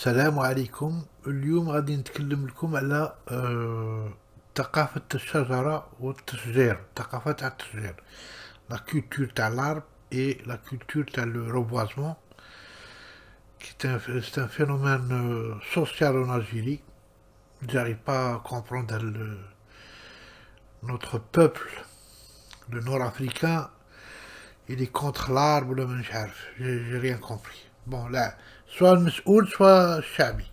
السلام عليكم. اليوم غادي نتكلم لكم على ثقافة الشجرة والتشجير، ثقافة تاع التشجير، لا كولتور تاع l'arbre et la culture تاع le reboisement qui est c'est un phénomène social en Algérie. J'arrive pas à comprendre notre peuple, le nord-africain, il est contre l'arbre ولا مش عارف. J'ai rien compris. Bon là, soit le مسؤول soit الشعبي.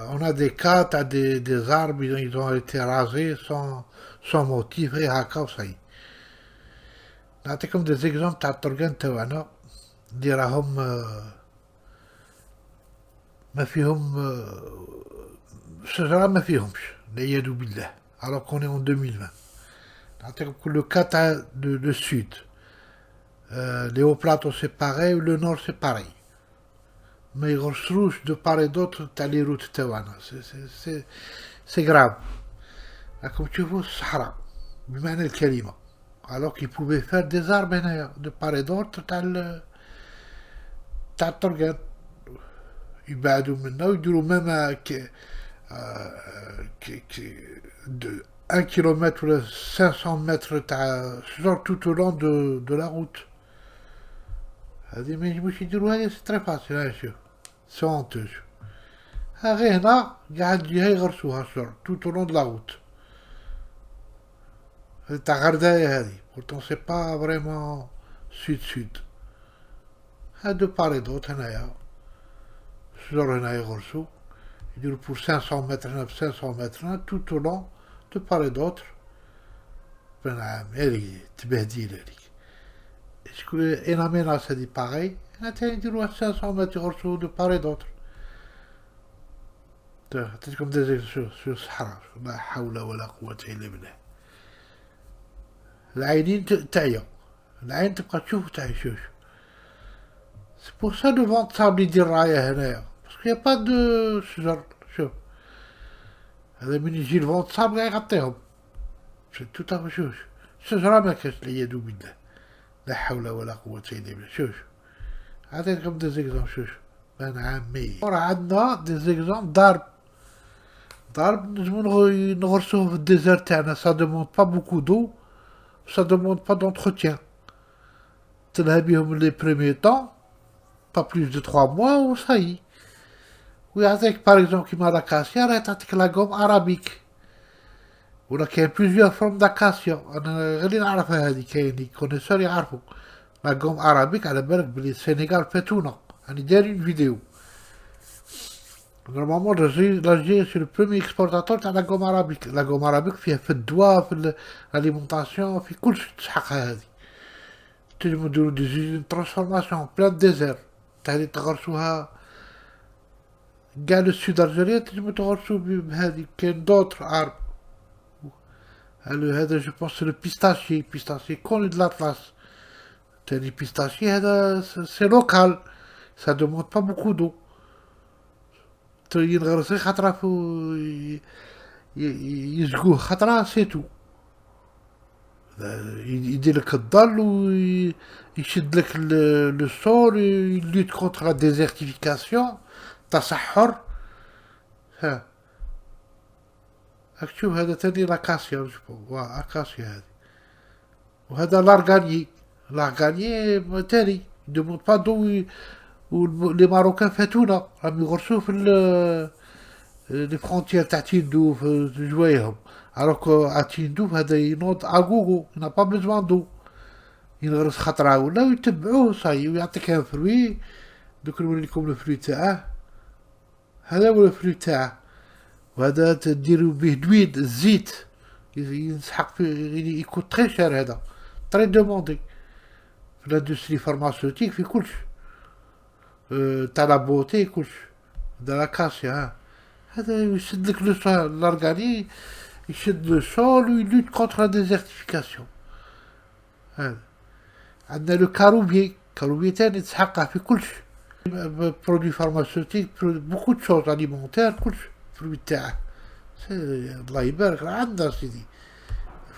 On a des cas, t'as des arbres, ils ont été rasés sans motif, et haka وصاي. نعطيكم des exemples تاع الطرقان تاعنا اللي راهم ما فيهم شجرة ما فيهمش والعياذ بالله. Alors qu'on est en 2020. نعطيكم le cas تاع le sud. Les hauts plateaux c'est pareil, le nord c'est pareil. Mais ils recherchent de part et d'autre تاع les routes تاعنا. C'est grave. راكم تشوفوا الصحراء بمعنى الكلمة. Alors qu'ils pouvaient faire des arbres هنايا de part et d'autre تاع الطرقان. يبعدوا منا ويديروا ميم de 1 km ou 500 mètres tout au long de la route. هذه ما يجبوش يديروا هذه سي تري فاسيل. ها شوف سي هونتوز. ها غير هنا قاعد جهة يغرسوها الشجر tout au long de la route. هذه تاع غرداية هذه pourtant c'est pas vraiment sud. ها دو باري دوت هنايا الشجر هنا يغرسو يديروا pour 500 متر هنا 500 متر هنا tout au long de part et d'autre. نعم هذه تبهديل هذيك. شكون انا ميناس هذه باغي هنا تاني يديروها 500 متر يغرسو دو part et d'autre. عطيتكم دي شو الصحراء لا حول ولا قوة الا بالله. العينين تعيا العين تبقى تشوف تعي شوف. سي بور سا لو فونت صاب يدير راية هنايا باسكو يا با دو شجر. شوف هذا من يجي الفونت صاب قاع يغطيهم. تو تاخذ شوف الشجرة ما كاش العياذ بالله. لا حول ولا قوة الا بالله. شوف عطيتكم دي زيكزامبل. شوف بان عمي راه عندنا دي زيكزامبل ضرب نجمو نغرسوه في الديزير تاعنا. سا دوموند با بوكو دو سا دوموند با دونتروتيان. تلها بيهم لي بريمي طون با بلوس دو 3 موا و صاي. ويعطيك باغ اكزومبل كيما لاكاسيا راه تعطيك لاكوم ارابيك ولا كاين بلوزيور فورم داكاسيا. انا غير اللي نعرفها هذه كاين لي كونيسور يعرفوا لاكوم ارابيك. على بالك بلي السنغال فاتونا راني داير فيديو. نورمالمون l'Algérie c'est le premier exportateur تاع لاكوم ارابيك. لاكوم ارابيك فيها في الدواء في الاليمونطاسيون في كلشي تسحقها هذه. تنجمو نديرو دي زيزين ترانسفورماسيون بلان ديزير تاع هذه تغرسوها كاع لو سود الجزائر تنجمو تغرسو بهذه. كاين دوطر عرب هذا جو بونس لو بيستاشي كون دو لاطلاس تاني بيستاشي. هذا سي لوكال سا دوموند با بوكو دو. ينغرس غير خطرة يزقوه خطرة سيتو. يديرلك الظل ويشدلك لو سول يلوت كونتر لا ديزيرتيفيكاسيون تصحر. ها راك تشوف هذا تاني لاكاسيا جوبو اكاسيا هذه. وهذا لارغانيي تاني دوموند با دو. ولي ماروكان فاتونا راهم يغرسوه في لي فرونتيير تاع تيندوف في جوايهم. الوغ ا تيندوف هذا ينوض اغوغو ينا با بيزوان دو. ينغرس خطرة ولا ويتبعوه صاي ويعطيك ان فروي. دوك نوريلكم لو فروي تاعه. هذا هو الفروي تاعه. وهذا تديرو به دويد الزيت ينسحق في يكون تري شير. هذا تري دوموندي في لاندستري فارماسيوتيك في كلش تاع لا بوتي كلش. هذا لاكاسيا هذا يشدلك لو سول لارغاني يشد لو سول ويلوت كونتر لا ديزيرتيفيكاسيون. هذا عندنا لو كاروبي تاني تسحقه في كلش برودوي فارماسيوتيك بوكو دو شوز اليمونتير كلش الفروي تاعه. الله يبارك راه عندنا سيدي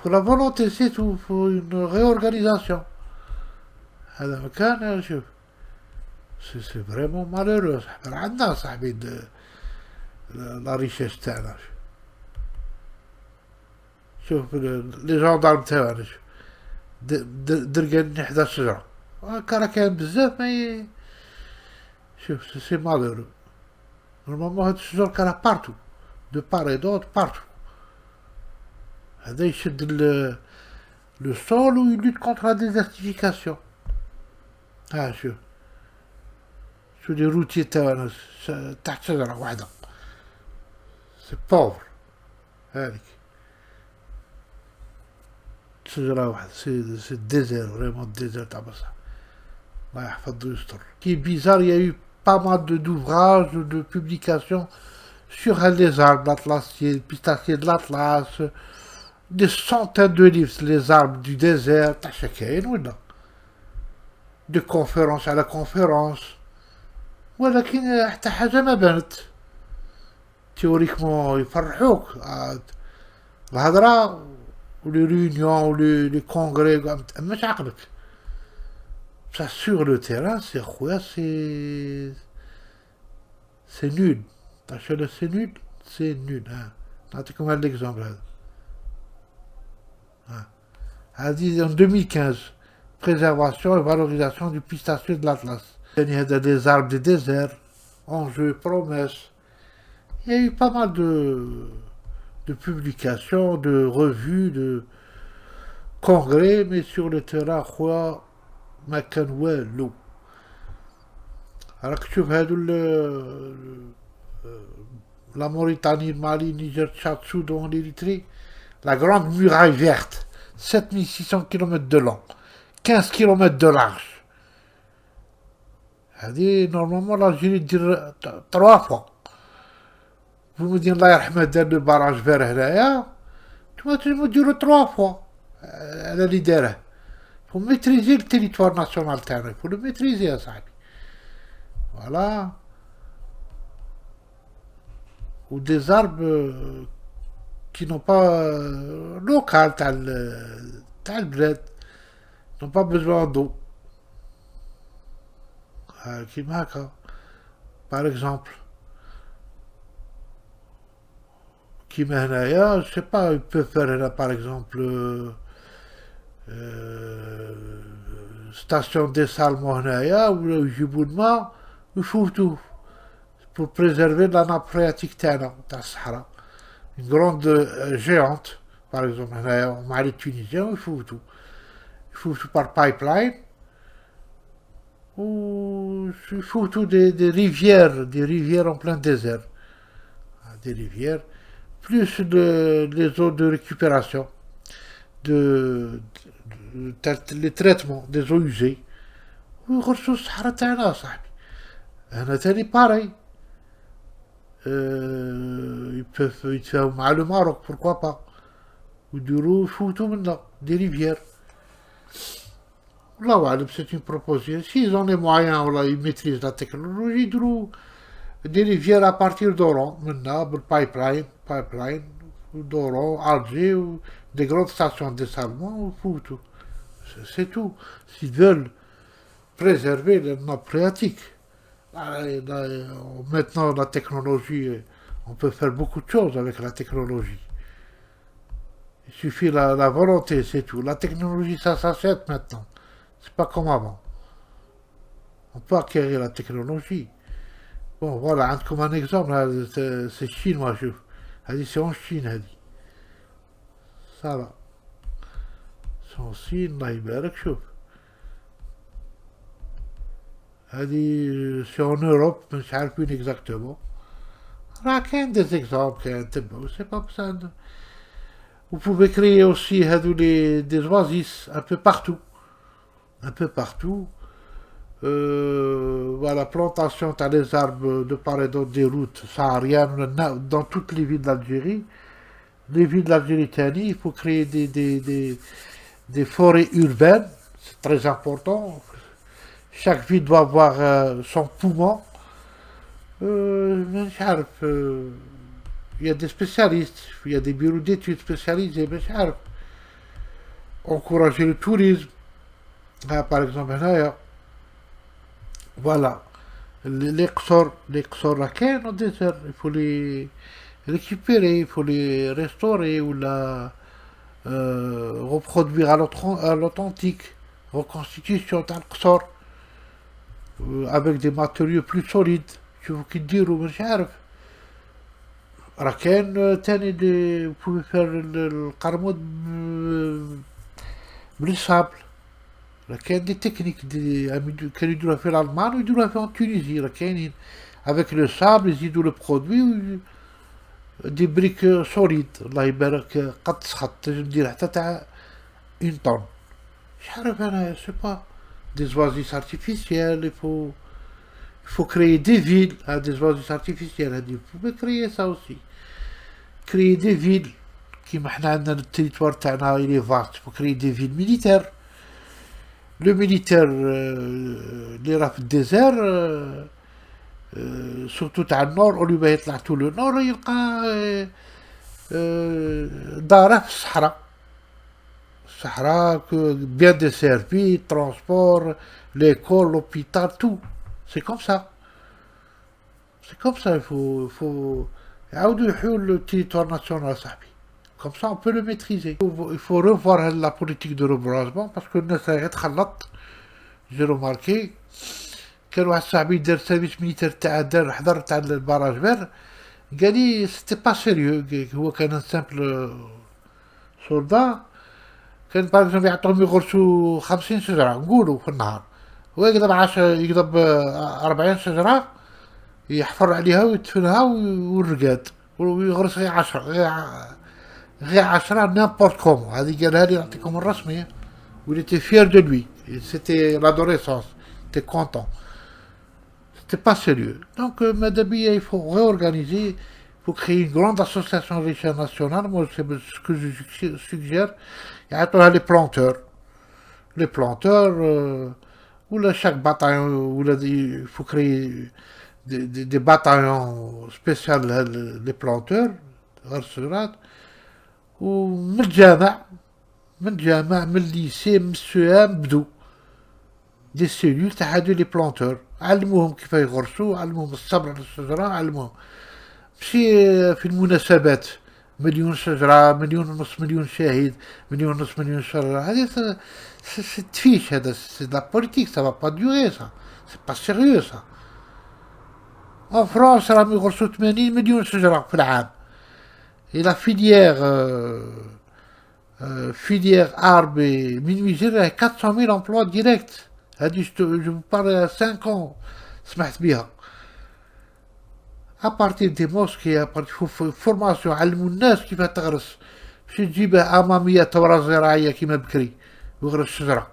فو لا فولونتي سي تو فو اون ريورغانيزاسيون. هذا مكان شوف C'est vraiment malheureux. عندنا صاحبي la richesse تاعنا. شوف لي جوندارم تاعنا درقاني حدا الشجرة كان كاين بزاف ما شوف سي مالورو. نورمالمون هاد الشجر كان بارتو دو بار اي دوت بارتو. هذا يشد لو سول و يلوت كونتر لا ديزرتيفيكاسيون. ها شوف شو لي روتي تاعنا تحت شجرة واحدة. سي بوفر هاذيك شجرة واحدة. سي ديزير فريمون ديزير تاع بصح. الله يحفظ ويستر. كي بيزار يا يو pas mal d'ouvrages, de publications sur les arbres l'atlassier, le pistacier de l'Atlas, des centaines de livres, les arbres du désert, de conférence à la conférence. ولكن حتى حاجة ما بانت. تيوريكمون يفرحوك الهضرة ولي ريونيون ولي كونغري مش عقلك. Ça, sur le terrain, c'est nul. C'est nul, c'est nul. C'est comme l'exemple. Elle dit en 2015, préservation et valorisation du pistacier de l'Atlas. Il y a des arbres des déserts, enjeux, promesses. Il y a eu pas mal de publications, de revues, de congrès, mais sur le terrain, quoi, ما كان والو. راك تشوف هادو لا موريتاني المالي نيجر تشاد سودان l'Érythrée. La grande muraille verte 7600 km de long 15 km de large. هادي نورمالمون l'Algérie دير 3 fois. Vous me dites الله يرحمه دار لو باراج فير هنايا نتوما تنجمو ديرو 3 fois على اللي داره. Il faut maîtriser le territoire national, il faut le maîtriser, ça. Voilà. Ou des arbres qui n'ont pas local, tel bled, n'ont pas besoin d'eau. Par exemple, qui je sais pas, il peut faire là, par exemple, station dessalement هنايا ولا يجيبوا الماء ويفوتوه pour préserver la nappe phréatique تاعنا تاع الصحراء. Une grande géante par exemple هنايا مع les Tunisiens يفوتوا par pipeline ou يفوتوا des rivières en plein désert. Des rivières plus les eaux de récupération les traitements des eaux usées ويغرسوا الصحراء تاعنا صاحبي. هنا تاني باراي يتفاهموا مع لو ماروك pourquoi pas ويديروا يفوتوا منا دي ريفيير. والله أعلم c'est une proposition. S'ils ont les moyens ولا ils maîtrisent la technologie يديروا دي ريفيير à partir d'Oran منا بالبايب لاين d'Oran, Alger ou des grandes stations de dessalement ou foutu. C'est tout. S'ils veulent préserver la nappe phréatique. Maintenant, la technologie, on peut faire beaucoup de choses avec la technologie. Il suffit la volonté, c'est tout. La technologie, ça s'achète maintenant. C'est pas comme avant. On peut acquérir la technologie. Bon, voilà, comme un exemple, c'est chinois, c'est en Chine, هذه صار سون الصين الله يبارك. شوف هذه سي اون اوروب مش عارفين اكزاكتومون. راه كاين دي زيكزامبل كاين تبعو سي با بصح. Vous pouvez créer aussi des oasis un peu partout. Voilà, plantation, t'as les arbres de part et d'autre des routes sahariennes dans toutes les villes d'Algérie. Les villes d'Algérie, il faut créer des forêts urbaines, c'est très important. Chaque ville doit avoir son poumon. Il y a des spécialistes, il y a des bureaux d'études spécialisés, encourager le tourisme. Par exemple, voilà. les qsor rah كاين au désert, il faut les récupérer, il faut les restaurer ou la reproduire à l'authentique, reconstitution تاع القصور avec des matériaux plus solides. شوفوا كي ديروا مش عارف راه كاين تاني vous pouvez faire القرموط بالصابل. راه كاين دي تكنيك كانوا يديروها في الالمان ويديروها في تونيزي، راه كاينين avec le sable يزيدوا لو برودوي دي بريك سوليد. الله يبارك قد تسخط تنجم دير حتى تاع 1 طن. مش عارف انا سي با des oasis artificielles, il faut créer des villes, des oasis artificielles. Vous pouvez créer ça aussi. Créer des villes. كيما حنا عندنا التريتوار تاعنا il est vaste. Il faut créer des villes militaires. Le militaire اللي راه في الديزير surtout تاع النور أولي باه يطلع تو لو نور يلقى داره في الصحراء. Bien desservi, transport, l'école, l'hôpital, tout. C'est comme ça. C'est comme ça, il faut... le territoire national, ça. Comme ça, on peut le maîtriser. Il faut revoir la politique de reboisement parce que j'ai remarqué كان واحد صاحبي دار سيرفيس ميليتير تاع دار حضر تاع الباراج فير قال لي سيتي با سيريو. هو كان سامبل سولدا كان باغ يعطوهم يغرسوا 50 شجرة نقولوا في النهار، هو يقضب 40 شجرة يحفر عليها ويدفنها والرقاد ويغرس غير 10 غير 10 نامبورت كومون. هذه قالها لي نعطيكم الرسمية و il était fier de lui. C'était l'adolescence, il était content. C'était pas sérieux. Donc Madabia, il faut réorganiser, il faut créer une grande association à l'échelle nationale. Moi, c'est ce que je suggère. Il y a les planteurs. Les planteurs, ou là, chaque bataillon, ou là, il faut créer des bataillons spéciaux, les planteurs, ومن الجامع من الليسي من السوام بدو دي سيلول تاع هادو لي بلانتور، علموهم كيف يغرسوا، علموهم الصبر على الشجرة، علموهم ماشي في المناسبات 1,000,000 شجرة 1,500,000 مليون شاهد 1,500,000 مليون شجرة. هذه سي تفيش، هذا سي لا بوليتيك، سا با با دوغي، سا سي با سيريو سا. En France راهم يغرسوا 80 مليون شجرة في العام. Et la filière arbre et menuiserie a 400,000 emplois directs. Je vous parle à 5 ans. À partir des mosquées, à partir de formation, علموا الناس كيف تغرس. باش تجيبها أمامية ثورة زراعية كيما بكري ويغرس شجرة.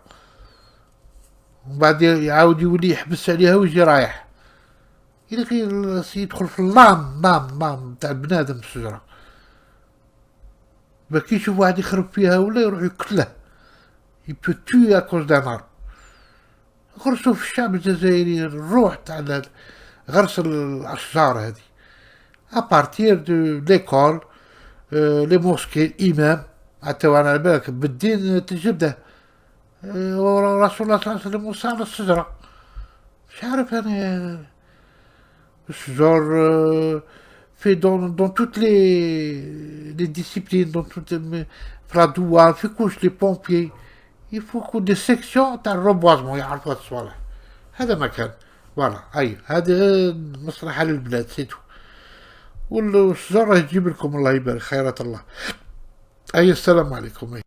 ومن بعد يعاود يولي يحبس عليها ويجي رايح. يدخل في اللام تاع البنادم الشجرة. ما كي يشوف واحد يخرب فيها ولا يروح يقتله، يبو توي اكوز دان ارب. غرسوا في الشعب الجزائري الروح تاع غرس الاشجار هذه ابارتير دو ليكول، لي موسكي، الامام. حتى وانا على بالك بالدين تجبده، ورسول الله صلى الله عليه وسلم وصى على الشجرة. مش عارف انا الشجر fait dans toutes les disciplines, dans toutes la douane, في كلش les pompiers. Il faut des sections تاع الربوازمون يعرفوا هاد الصوالح. هذا مكان فوالا. اي هذه مصلحة للبلاد سيتو. والشجرة يجيب لكم الله يبارك خيرات الله. اي السلام عليكم.